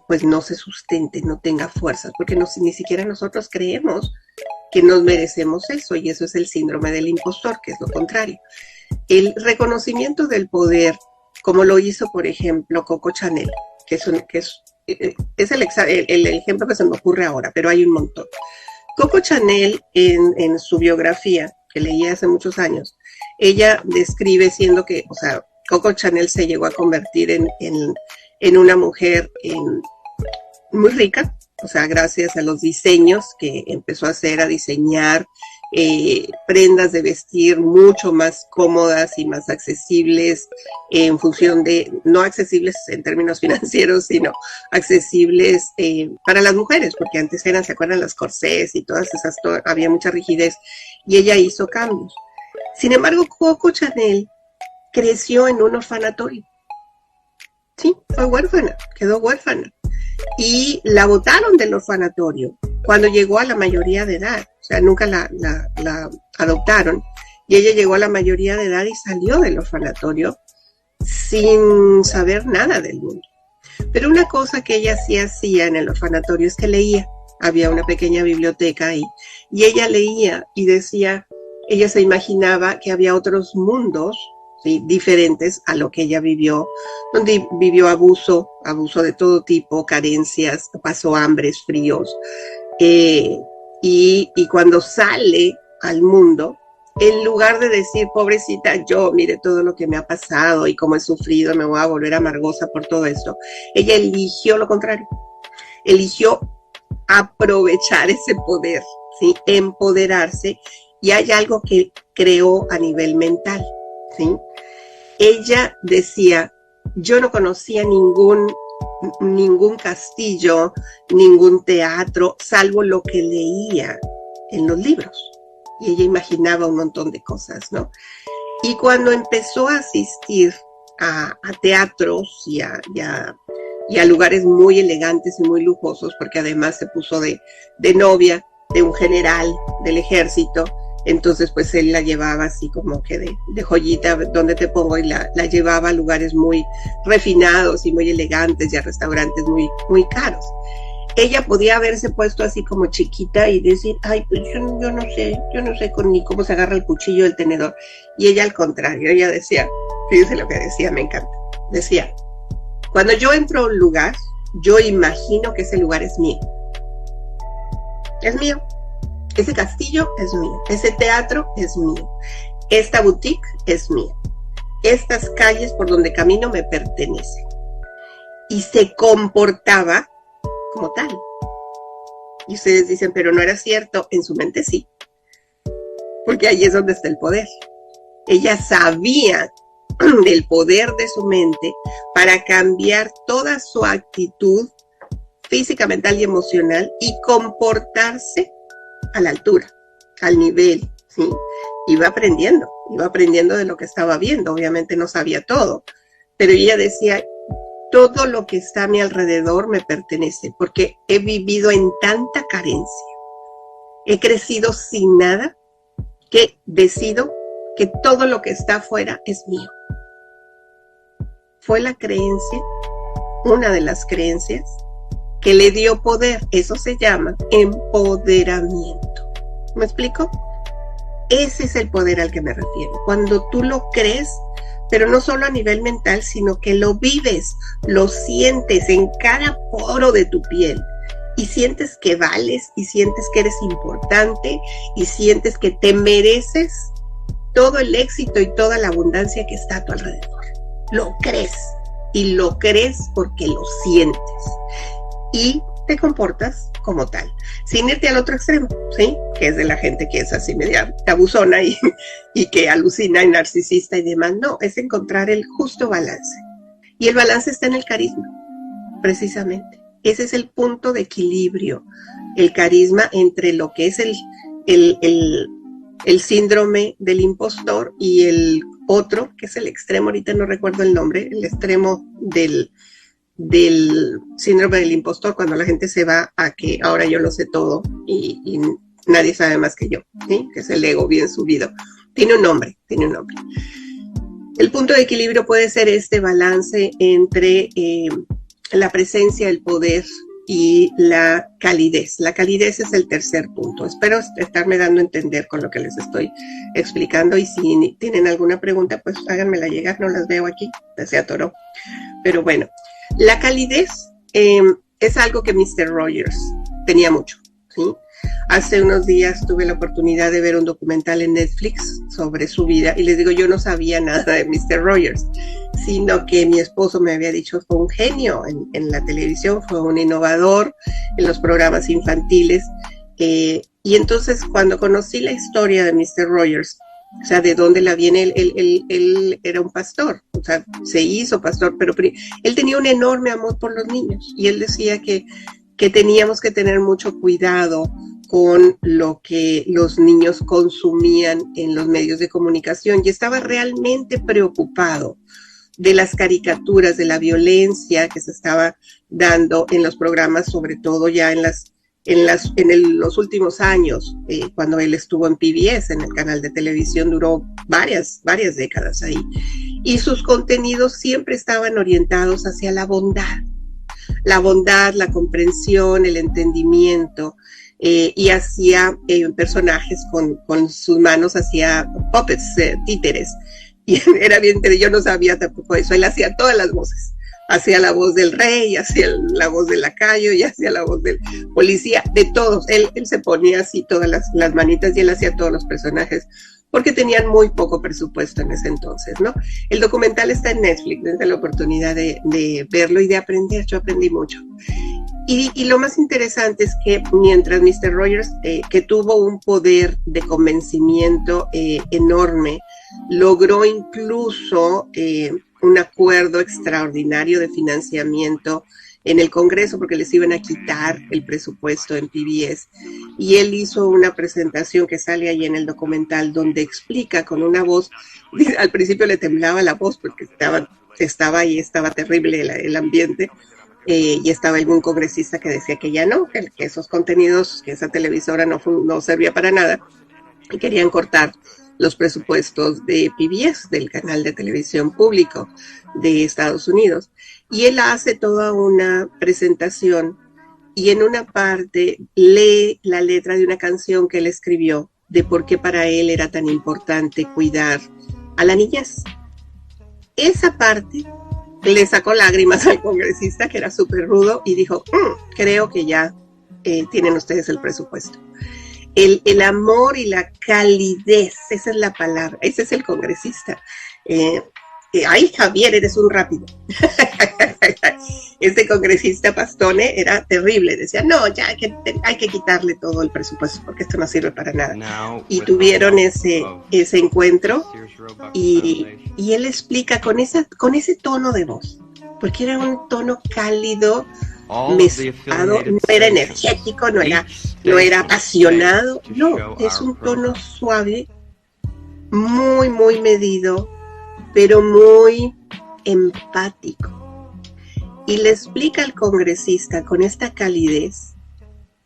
pues no se sustente, no tenga fuerzas, porque ni siquiera nosotros creemos que nos merecemos eso, y eso es el síndrome del impostor, que es lo contrario. El reconocimiento del poder, como lo hizo, por ejemplo, Coco Chanel, que es el ejemplo que se me ocurre ahora, pero hay un montón. Coco Chanel, en su biografía, que leí hace muchos años, ella describe siendo que, o sea, Coco Chanel se llegó a convertir en una mujer muy rica, o sea, gracias a los diseños que empezó a hacer, a diseñar prendas de vestir mucho más cómodas y más accesibles en función de, no accesibles en términos financieros, sino accesibles para las mujeres, porque antes eran, ¿se acuerdan? Las corsés y todas esas, había mucha rigidez, y ella hizo cambios. Sin embargo, Coco Chanel creció en un orfanatorio. Sí, fue huérfana, quedó huérfana. Y la botaron del orfanatorio cuando llegó a la mayoría de edad. O sea, nunca la adoptaron. Y ella llegó a la mayoría de edad y salió del orfanatorio sin saber nada del mundo. Pero una cosa que ella sí hacía en el orfanatorio es que leía. Había una pequeña biblioteca ahí. Y ella leía y decía, ella se imaginaba que había otros mundos, ¿sí?, diferentes a lo que ella vivió, donde vivió abuso de todo tipo, carencias, pasó hambres, fríos, y cuando sale al mundo, en lugar de decir, pobrecita yo, mire todo lo que me ha pasado y cómo he sufrido, me voy a volver amargosa por todo esto, ella eligió lo contrario, eligió aprovechar ese poder, ¿sí?, empoderarse, y hay algo que creó a nivel mental, ¿sí? Ella decía, yo no conocía ningún castillo, ningún teatro, salvo lo que leía en los libros. Y ella imaginaba un montón de cosas, ¿no? Y cuando empezó a asistir a teatros y a lugares muy elegantes y muy lujosos, porque además se puso de novia de un general del ejército, entonces pues él la llevaba así como que de joyita, ¿dónde te pongo? Y la llevaba a lugares muy refinados y muy elegantes y a restaurantes muy, muy caros. Ella podía haberse puesto así como chiquita y decir, ay, pues yo no sé ni cómo se agarra el cuchillo del tenedor. Y ella al contrario, ella decía, fíjense lo que decía, me encanta. Decía, cuando yo entro a un lugar, yo imagino que ese lugar es mío. Es mío. Ese castillo es mío, ese teatro es mío, esta boutique es mía, estas calles por donde camino me pertenecen. Y se comportaba como tal. Y ustedes dicen, pero no era cierto. En su mente sí, porque ahí es donde está el poder. Ella sabía del poder de su mente para cambiar toda su actitud física, mental y emocional y comportarse a la altura, al nivel, ¿sí? Iba aprendiendo de lo que estaba viendo, obviamente no sabía todo, pero ella decía, todo lo que está a mi alrededor me pertenece, porque he vivido en tanta carencia, he crecido sin nada, que decido que todo lo que está afuera es mío. Fue la creencia, una de las creencias, que le dio poder. Eso se llama empoderamiento. ¿Me explico? Ese es el poder al que me refiero. Cuando tú lo crees, pero no solo a nivel mental, sino que lo vives, lo sientes en cada poro de tu piel y sientes que vales y sientes que eres importante y sientes que te mereces todo el éxito y toda la abundancia que está a tu alrededor. Lo crees y lo crees porque lo sientes. Y te comportas como tal, sin irte al otro extremo, ¿sí? Que es de la gente que es así media abusona y que alucina y narcisista y demás. No, es encontrar el justo balance. Y el balance está en el carisma, precisamente. Ese es el punto de equilibrio, el carisma entre lo que es el síndrome del impostor y el otro, que es el extremo, ahorita no recuerdo el nombre, el extremo del síndrome del impostor, cuando la gente se va a que ahora yo lo sé todo y nadie sabe más que yo, ¿sí? Que es el ego bien subido. Tiene un nombre. El punto de equilibrio puede ser este balance entre la presencia, el poder y la calidez. La calidez es el tercer punto. Espero estarme dando a entender con lo que les estoy explicando, y si tienen alguna pregunta, pues háganmela llegar, no las veo aquí, se atoró. Pero bueno, la calidez es algo que Mr. Rogers tenía mucho, ¿sí? Hace unos días tuve la oportunidad de ver un documental en Netflix sobre su vida y les digo, yo no sabía nada de Mr. Rogers, sino que mi esposo me había dicho, fue un genio en la televisión, fue un innovador en los programas infantiles, Y entonces cuando conocí la historia de Mr. Rogers, o sea, de dónde la viene, él era un pastor, o sea, se hizo pastor, pero él tenía un enorme amor por los niños y él decía que teníamos que tener mucho cuidado con lo que los niños consumían en los medios de comunicación y estaba realmente preocupado de las caricaturas, de la violencia que se estaba dando en los programas, sobre todo ya en los últimos años, cuando él estuvo en PBS, en el canal de televisión, duró varias décadas ahí. Y sus contenidos siempre estaban orientados hacia la bondad, la comprensión, el entendimiento, y hacía personajes con sus manos, hacía puppets, títeres. Y era bien, yo no sabía tampoco eso, él hacía todas las voces. Hacía la voz del rey, hacía la voz del lacayo y hacía la voz del policía, de todos. Él se ponía así todas las manitas y él hacía todos los personajes porque tenían muy poco presupuesto en ese entonces, ¿no? El documental está en Netflix, desde la oportunidad de verlo y de aprender. Yo aprendí mucho. Y lo más interesante es que mientras Mr. Rogers, que tuvo un poder de convencimiento enorme, logró incluso un acuerdo extraordinario de financiamiento en el Congreso porque les iban a quitar el presupuesto en PBS. Y él hizo una presentación que sale ahí en el documental donde explica con una voz, al principio le temblaba la voz porque estaba ahí, estaba terrible el ambiente. Y estaba algún congresista que decía que ya no, que esos contenidos, que esa televisora no servía para nada y querían cortar los presupuestos de PBS, del canal de televisión público de Estados Unidos. Y él hace toda una presentación y en una parte lee la letra de una canción que él escribió de por qué para él era tan importante cuidar a la niñez. Esa parte le sacó lágrimas al congresista, que era súper rudo, y dijo, creo que ya tienen ustedes el presupuesto. El amor y la calidez, esa es la palabra, ese es el congresista. Ay, Javier, eres un rápido. Este congresista Pastone era terrible, decía, no, ya hay que quitarle todo el presupuesto porque esto no sirve para nada. Y tuvieron ese encuentro y él explica con ese tono de voz, porque era un tono cálido, mesurado, no era energético, no era apasionado, no, es un tono suave, muy, muy medido, pero muy empático. Y le explica al congresista con esta calidez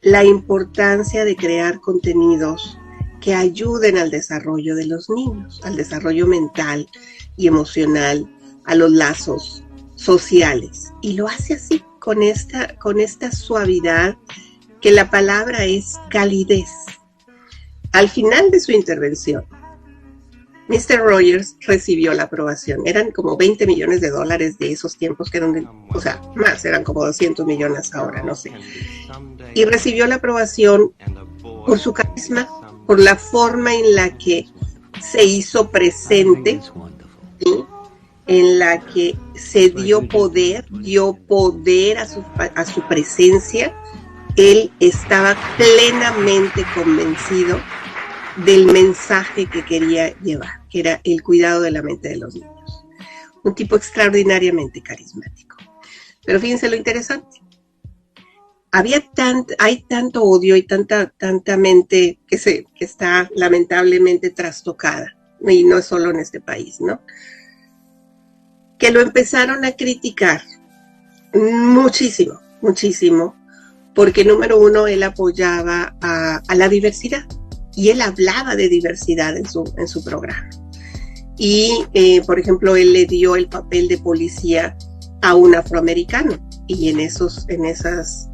la importancia de crear contenidos que ayuden al desarrollo de los niños, al desarrollo mental y emocional, a los lazos sociales. Y lo hace así, con esta suavidad, que la palabra es calidez. Al final de su intervención, Mr. Rogers recibió la aprobación. Eran como $20 millones de esos tiempos, que eran, más, eran como 200 millones ahora, no sé. Y recibió la aprobación por su carisma, por la forma en la que se hizo presente, ¿sí? En la que se dio poder a su presencia. Él estaba plenamente convencido del mensaje que quería llevar, que era el cuidado de la mente de los niños. Un tipo extraordinariamente carismático. Pero fíjense lo interesante. Hay tanto odio y tanta mente que está lamentablemente trastocada, y no es solo en este país, ¿no? Que lo empezaron a criticar muchísimo, porque número uno, él apoyaba a la diversidad. Y él hablaba de diversidad en su programa. Y, por ejemplo, él le dio el papel de policía a un afroamericano. Y en esos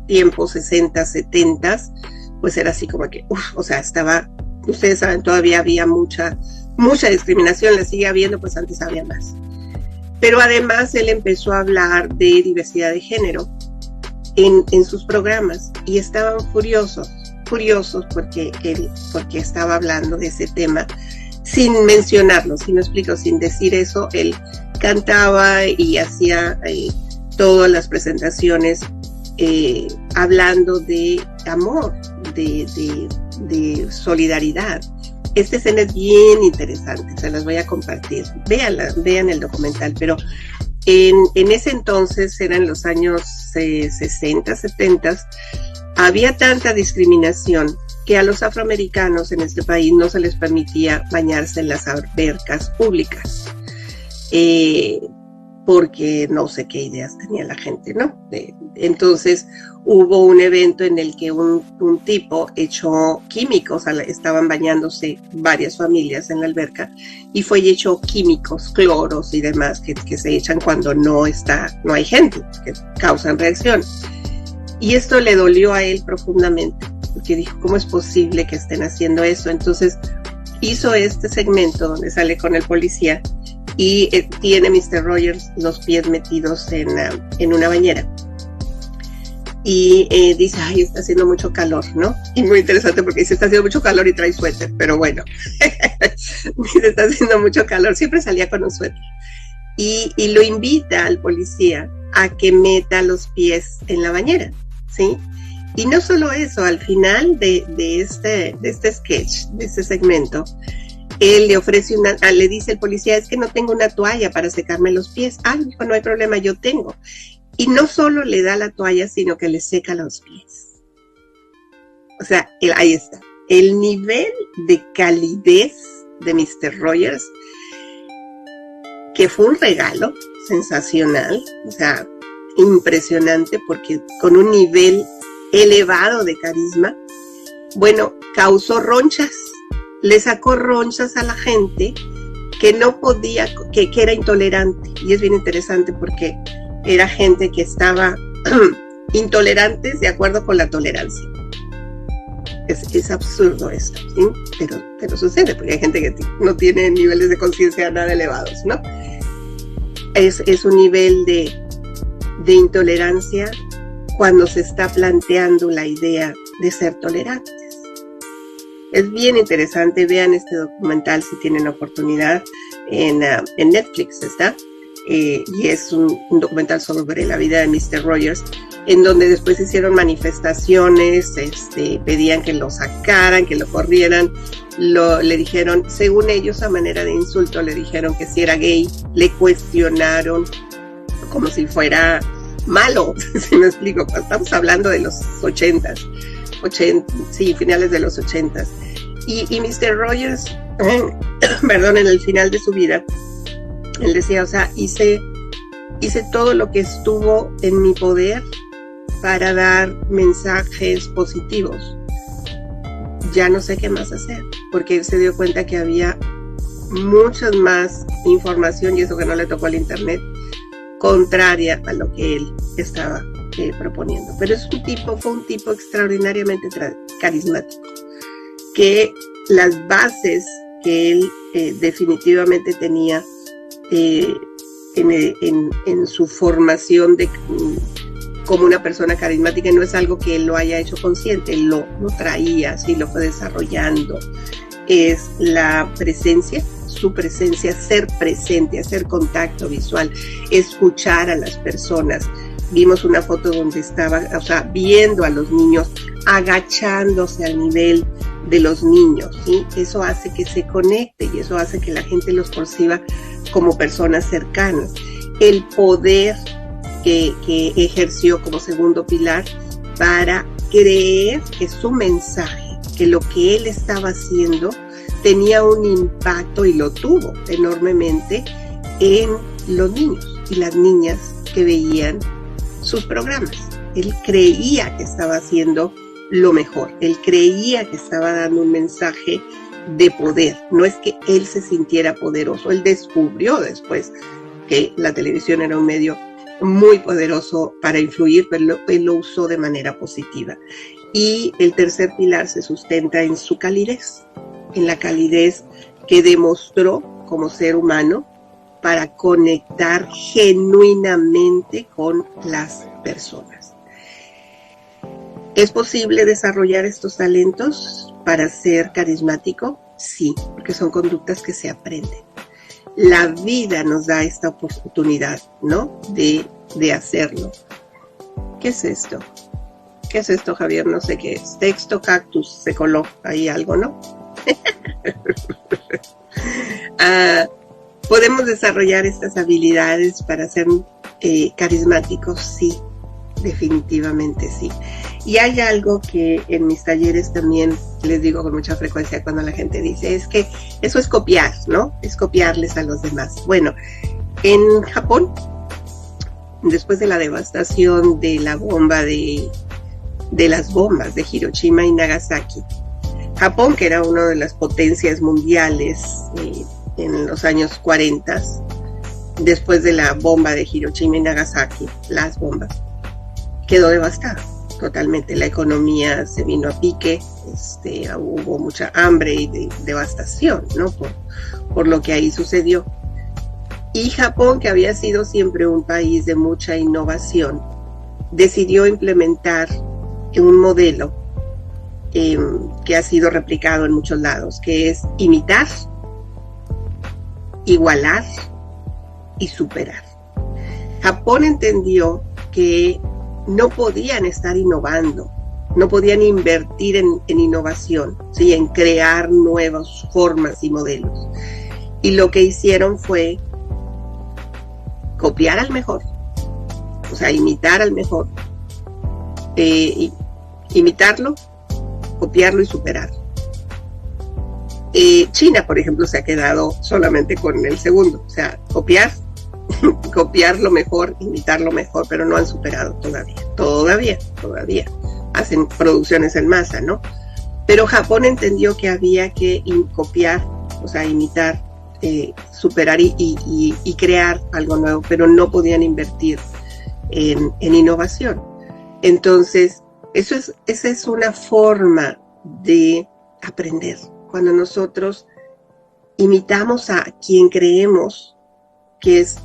tiempos, 60, 70, pues era así como que, ustedes saben, todavía había mucha discriminación, la sigue habiendo, pues antes había más. Pero además él empezó a hablar de diversidad de género en sus programas y estaban furiosos porque estaba hablando de ese tema sin mencionarlo, sin decir eso. Él cantaba y hacía todas las presentaciones hablando de amor, de de solidaridad. Esta escena es bien interesante, se las voy a compartir. Vean el documental, pero en ese entonces, eran los años 60, 70, había tanta discriminación que a los afroamericanos en este país no se les permitía bañarse en las albercas públicas, porque no sé qué ideas tenía la gente, ¿no? Entonces hubo un evento en el que un tipo echó químicos, estaban bañándose varias familias en la alberca, y fue y echó químicos, cloros y demás que se echan cuando no hay gente, que causan reacción. Y esto le dolió a él profundamente, porque dijo, ¿cómo es posible que estén haciendo eso? Entonces hizo este segmento donde sale con el policía y tiene Mr. Rogers los pies metidos en una bañera. Y dice, ay, está haciendo mucho calor, ¿no? Y muy interesante porque dice, está haciendo mucho calor y trae suéter, pero bueno, dice, está haciendo mucho calor, siempre salía con un suéter. Y lo invita al policía a que meta los pies en la bañera, ¿sí? Y no solo eso, al final de este sketch, de este segmento, él le ofrece le dice el policía, es que no tengo una toalla para secarme los pies. Ah, dijo, no hay problema, yo tengo. Y no solo le da la toalla, sino que le seca los pies. O sea, ahí está. El nivel de calidez de Mr. Rogers, que fue un regalo sensacional, o sea, impresionante, porque con un nivel elevado de carisma, bueno, causó ronchas, le sacó ronchas a la gente que no podía, que era intolerante. Y es bien interesante porque era gente que estaba intolerantes de acuerdo con la tolerancia. Es absurdo esto, ¿sí? Pero sucede, porque hay gente que no tiene niveles de conciencia nada elevados, ¿no? Es un nivel de intolerancia cuando se está planteando la idea de ser tolerantes. Es bien interesante, vean este documental si tienen oportunidad, en Netflix está, y es un documental sobre la vida de Mr. Rogers, en donde después hicieron manifestaciones, pedían que lo sacaran, que lo corrieran, le dijeron, según ellos a manera de insulto, le dijeron que si era gay, le cuestionaron como si fuera malo, si me explico, estamos hablando de los 80s, finales de los 80s. Y Mr. Rogers, perdón, en el final de su vida, él decía, o sea, hice todo lo que estuvo en mi poder para dar mensajes positivos. Ya no sé qué más hacer, porque él se dio cuenta que había mucha más información, y eso que no le tocó al internet, contraria a lo que él estaba proponiendo. Pero fue un tipo extraordinariamente carismático, que las bases que él definitivamente tenía en su formación como una persona carismática, no es algo que él lo haya hecho consciente, él lo traía, así lo fue desarrollando. Es la presencia, su presencia, ser presente, hacer contacto visual, escuchar a las personas. Vimos una foto donde estaba, o sea, viendo a los niños, agachándose al nivel de los niños, ¿sí? Eso hace que se conecte y eso hace que la gente los perciba como personas cercanas. El poder que ejerció como segundo pilar para creer que su mensaje, que lo que él estaba haciendo tenía un impacto, y lo tuvo enormemente, en los niños y las niñas que veían sus programas. Él creía que estaba haciendo lo mejor, él creía que estaba dando un mensaje de poder. No es que él se sintiera poderoso, él descubrió después que la televisión era un medio muy poderoso para influir, pero él lo usó de manera positiva. Y el tercer pilar se sustenta en su calidez, en la calidez que demostró como ser humano para conectar genuinamente con las personas. ¿Es posible desarrollar estos talentos para ser carismático? Sí, porque son conductas que se aprenden. La vida nos da esta oportunidad, ¿no? De hacerlo. ¿Qué es esto? ¿Qué es esto, Javier? No sé qué es. Texto cactus, se coló ahí algo, ¿no? ¿Podemos desarrollar estas habilidades para ser carismáticos? Sí, definitivamente sí. Y hay algo que en mis talleres también les digo con mucha frecuencia cuando la gente dice, es que eso es copiar, ¿no? Es copiarles a los demás. Bueno, en Japón, después de la devastación de la bomba de las bombas de Hiroshima y Nagasaki, Japón, que era una de las potencias mundiales en los años 40, después de la bomba de Hiroshima y Nagasaki, las bombas, quedó devastada totalmente. La economía se vino a pique, hubo mucha hambre y devastación, ¿no? Por lo que ahí sucedió. Y Japón, que había sido siempre un país de mucha innovación, decidió implementar un modelo que ha sido replicado en muchos lados, que es imitar, igualar y superar. Japón entendió que no podían estar innovando, no podían invertir en innovación, ¿sí? En crear nuevas formas y modelos. Y lo que hicieron fue copiar al mejor, o sea, imitar al mejor, imitarlo, copiarlo y superarlo. China, por ejemplo, se ha quedado solamente con el segundo, o sea, copiar lo mejor, imitar lo mejor, pero no han superado todavía. Hacen producciones en masa, ¿no? Pero Japón entendió que había que copiar, o sea, imitar, superar y crear algo nuevo, pero no podían invertir en innovación. Entonces, esa es una forma de aprender. Cuando nosotros imitamos a quien creemos que es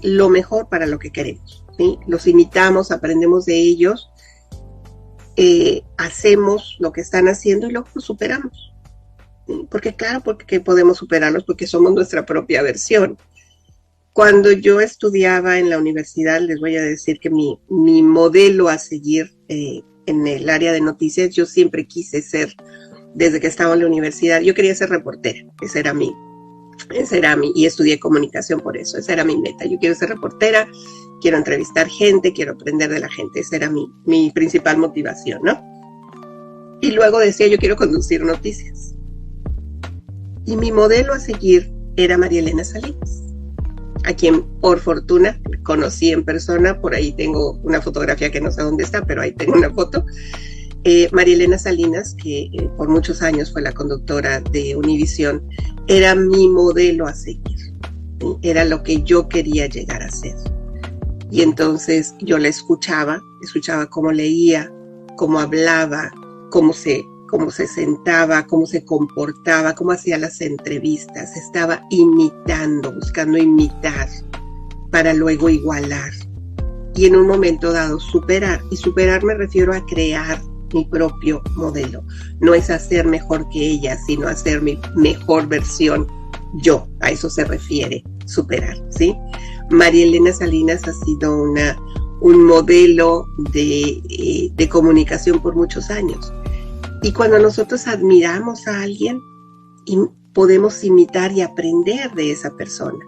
lo mejor para lo que queremos, ¿sí? Los imitamos, aprendemos de ellos, hacemos lo que están haciendo y luego lo superamos. ¿Sí? Porque podemos superarlos, porque somos nuestra propia versión. Cuando yo estudiaba en la universidad, les voy a decir que mi modelo a seguir en el área de noticias, yo siempre quise ser, desde que estaba en la universidad, yo quería ser reportera, esa era mi, y estudié comunicación por eso, esa era mi meta. Yo quiero ser reportera, quiero entrevistar gente, quiero aprender de la gente, esa era mi principal motivación, ¿no? Y luego decía, yo quiero conducir noticias. Y mi modelo a seguir era María Elena Salinas, a quien por fortuna conocí en persona. Por ahí tengo una fotografía que no sé dónde está, pero ahí tengo una foto. María Elena Salinas, que por muchos años fue la conductora de Univisión, era mi modelo a seguir, ¿sí? Era lo que yo quería llegar a ser. Y entonces yo la escuchaba cómo leía, cómo hablaba, cómo se sentaba, cómo se comportaba, cómo hacía las entrevistas. Estaba imitando, buscando imitar para luego igualar. Y en un momento dado superar. Y superar me refiero a crear mi propio modelo. No es hacer mejor que ella, sino hacer mi mejor versión yo. A eso se refiere superar, ¿sí? María Elena Salinas ha sido un modelo de comunicación por muchos años. Y cuando nosotros admiramos a alguien, podemos imitar y aprender de esa persona.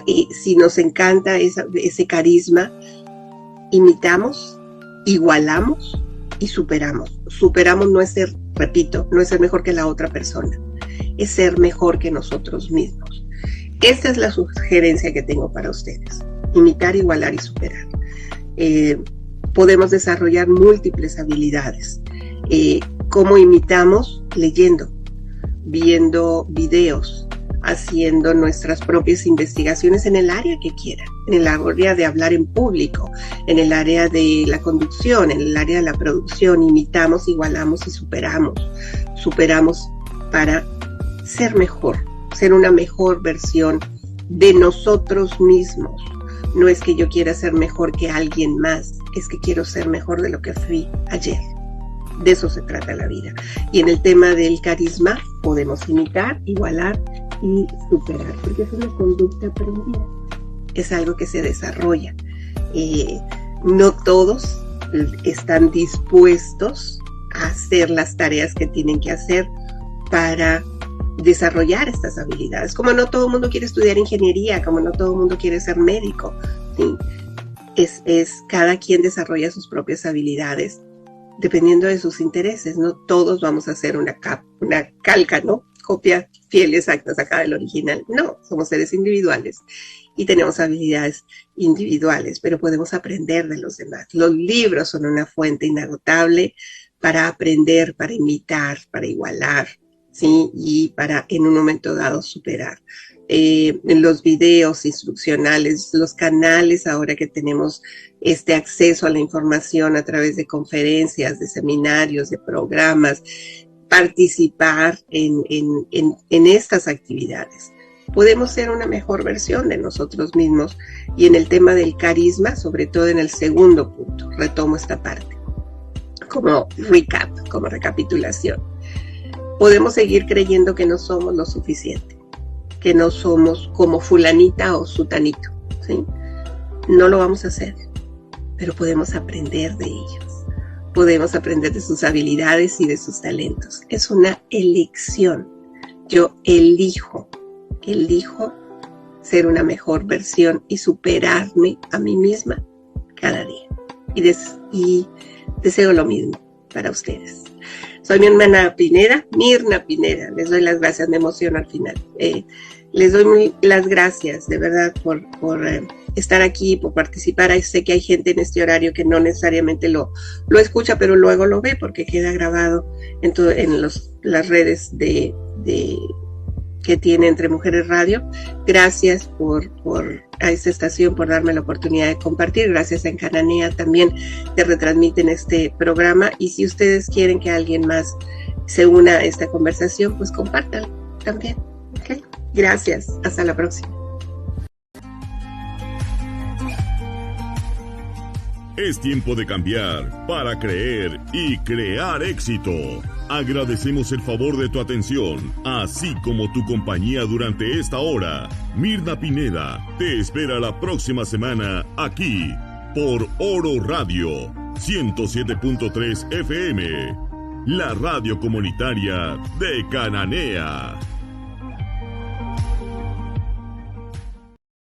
Y si nos encanta ese carisma, imitamos, igualamos y superamos. Superamos no es ser, repito, no es ser mejor que la otra persona, es ser mejor que nosotros mismos. Esta es la sugerencia que tengo para ustedes: imitar, igualar y superar. Podemos desarrollar múltiples habilidades. ¿Cómo imitamos? Leyendo, viendo videos, haciendo nuestras propias investigaciones en el área que quieran, en el área de hablar en público, en el área de la conducción, en el área de la producción. Imitamos, igualamos y superamos. Superamos para ser mejor, ser una mejor versión de nosotros mismos. No es que yo quiera ser mejor que alguien más, es que quiero ser mejor de lo que fui ayer. De eso se trata la vida. Y en el tema del carisma, podemos imitar, igualar y superar, porque es una conducta aprendida. Es algo que se desarrolla. No todos están dispuestos a hacer las tareas que tienen que hacer para desarrollar estas habilidades. Como no todo el mundo quiere estudiar ingeniería, como no todo el mundo quiere ser médico, ¿sí? Cada quien desarrolla sus propias habilidades dependiendo de sus intereses. No todos vamos a hacer una calca, ¿no? Copia fiel y exacta sacada del original. No, somos seres individuales y tenemos habilidades individuales, pero podemos aprender de los demás. Los libros son una fuente inagotable para aprender, para imitar, para igualar, ¿sí? Y para en un momento dado superar. En los videos instruccionales, los canales ahora que tenemos este acceso a la información a través de conferencias, de seminarios, de programas, participar en estas actividades. Podemos ser una mejor versión de nosotros mismos. Y en el tema del carisma, sobre todo en el segundo punto, retomo esta parte como recap, como recapitulación. Podemos seguir creyendo que no somos lo suficiente, que no somos como fulanita o sutanito, ¿sí? No lo vamos a hacer, pero podemos aprender de ellos. Podemos aprender de sus habilidades y de sus talentos. Es una elección. Yo elijo ser una mejor versión y superarme a mí misma cada día. Y deseo lo mismo para ustedes. Soy mi hermana Pineda, Mirna Pineda. Les doy las gracias, me emociono al final. Les doy las gracias, de verdad, por estar aquí, por participar. Sé que hay gente en este horario que no necesariamente lo escucha, pero luego lo ve porque queda grabado en las redes que tiene Entre Mujeres Radio. Gracias a esta estación por darme la oportunidad de compartir. Gracias a En Cananea también que retransmiten este programa. Y si ustedes quieren que alguien más se una a esta conversación, pues compártanlo también. ¿Okay? Gracias. Hasta la próxima. Es tiempo de cambiar para creer y crear éxito. Agradecemos el favor de tu atención, así como tu compañía durante esta hora. Mirna Pineda te espera la próxima semana aquí por Oro Radio 107.3 FM, la radio comunitaria de Cananea.